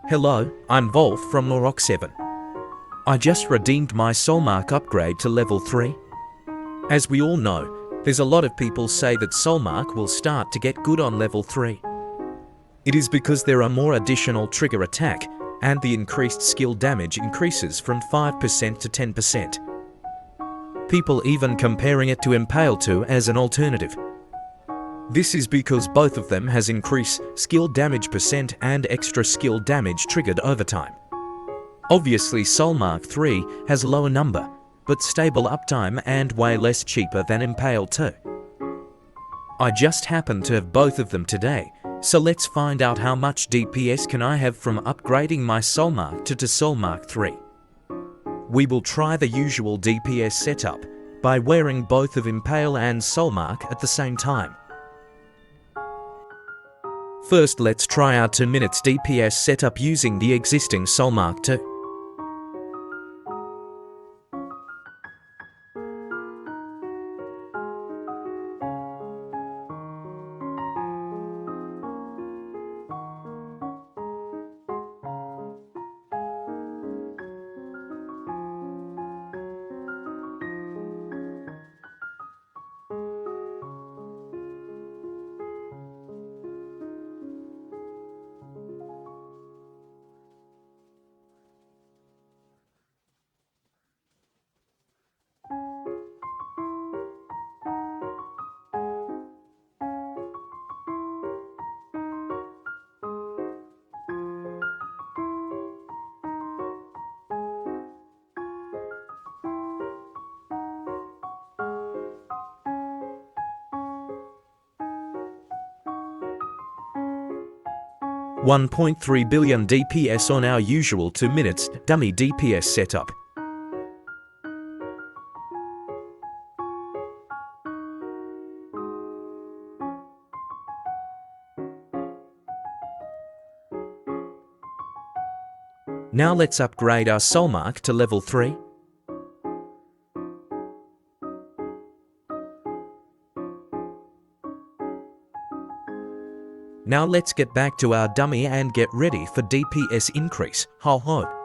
Hello, I'm Wolf from morroc 7. I just redeemed my Soulmark upgrade to level 3. As we all know, there's a lot of people say that Soulmark will start to get good on level 3. It is because there are more additional trigger attack, and the increased skill damage increases from 5% to 10%. People even comparing it to Impale 2 as an alternative. This is because both of them has increased skill damage percent and extra skill damage triggered over time. Obviously Soulmark 3 has a lower number, but stable uptime and way less cheaper than Impale 2. I just happened to have both of them today, so let's find out how much DPS can I have from upgrading my Soulmark to Soulmark 3. We will try the usual DPS setup by wearing both of Impale and Soulmark at the same time. First, let's try our 2 minutes DPS setup using the existing Soulmark 2. $1.3 billion DPS on our usual 2 minutes dummy DPS setup. Now let's upgrade our Soulmark to level 3. Now let's get back to our dummy and get ready for DPS increase. Ho ho!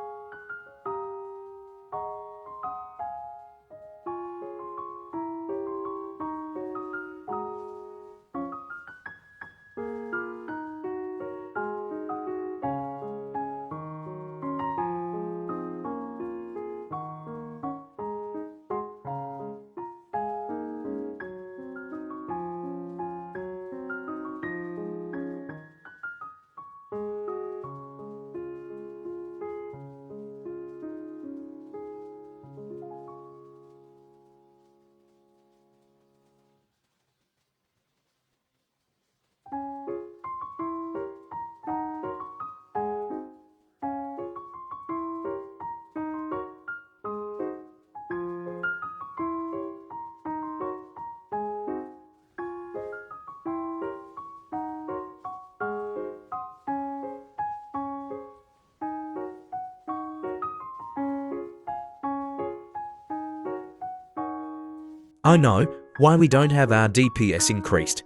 I know why we don't have our DPS increased.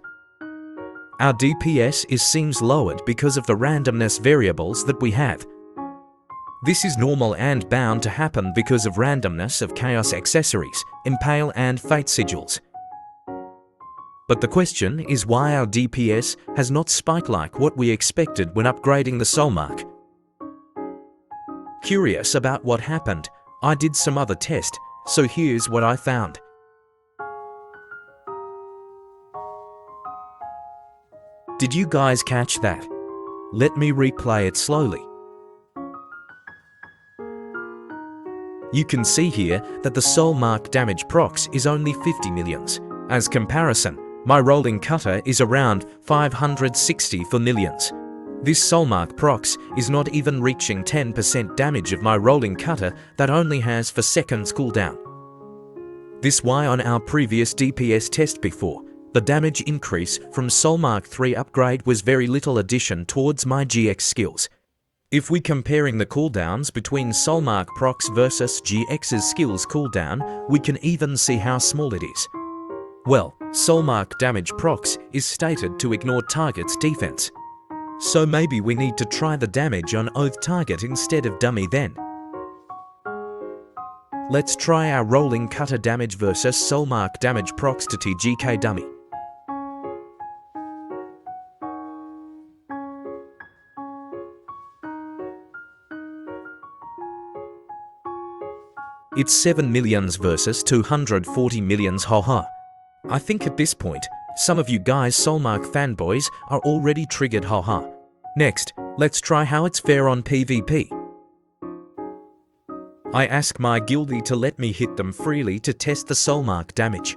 Our DPS seems lowered because of the randomness variables that we have. This is normal and bound to happen because of randomness of chaos accessories, Impale and Fate sigils. But the question is why our DPS has not spiked like what we expected when upgrading the Soulmark. Curious about what happened, I did some other test, so here's what I found. Did you guys catch that? Let me replay it slowly. You can see here that the Soulmark damage procs is only 50 millions. As comparison, my rolling cutter is around 560 for millions. This Soulmark procs is not even reaching 10% damage of my rolling cutter that only has 4 seconds cooldown. This why on our previous DPS test before, the damage increase from Soulmark 3 upgrade was very little addition towards my GX skills. If we comparing the cooldowns between Soulmark procs versus GX's skills cooldown, we can even see how small it is. Well, Soulmark damage procs is stated to ignore target's defense. So maybe we need to try the damage on oath target instead of dummy then. Let's try our rolling cutter damage versus Soulmark damage procs to TGK dummy. It's 7 millions versus 240 millions, haha. I think at this point, some of you guys Soulmark fanboys are already triggered, haha. Next, let's try how it's fair on PvP. I ask my guildie to let me hit them freely to test the Soulmark damage.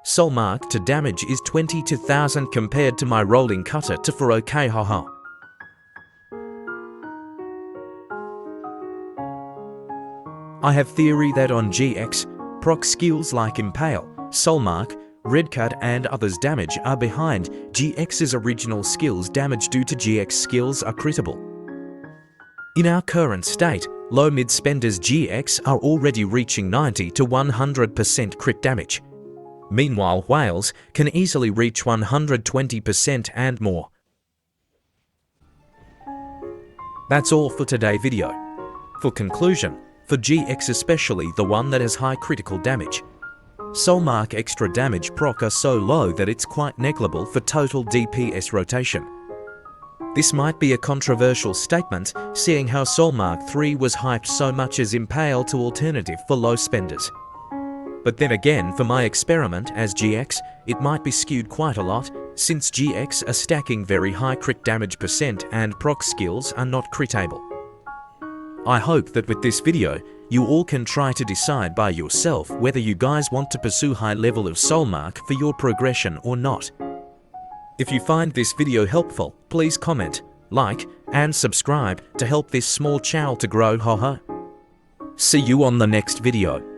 Soulmark to damage is 20 to 1000 compared to my rolling cutter to 4k, haha. I have theory that on GX, proc skills like Impale, Soulmark, Redcut and others damage are behind GX's original skills damage due to GX skills are critable. In our current state, low mid spenders GX are already reaching 90 to 100% crit damage. Meanwhile, whales can easily reach 120% and more. That's all for today's video. For conclusion, for GX especially the one that has high critical damage, Soulmark extra damage proc are so low that it's quite negligible for total DPS rotation. This might be a controversial statement, seeing how Soulmark 3 was hyped so much as Impale to alternative for low spenders. But then again, for my experiment as GX, it might be skewed quite a lot, since GX are stacking very high crit damage percent and proc skills are not critable. I hope that with this video, you all can try to decide by yourself whether you guys want to pursue high level of Soulmark for your progression or not. If you find this video helpful, please comment, like, and subscribe to help this small channel to grow, haha. See you on the next video.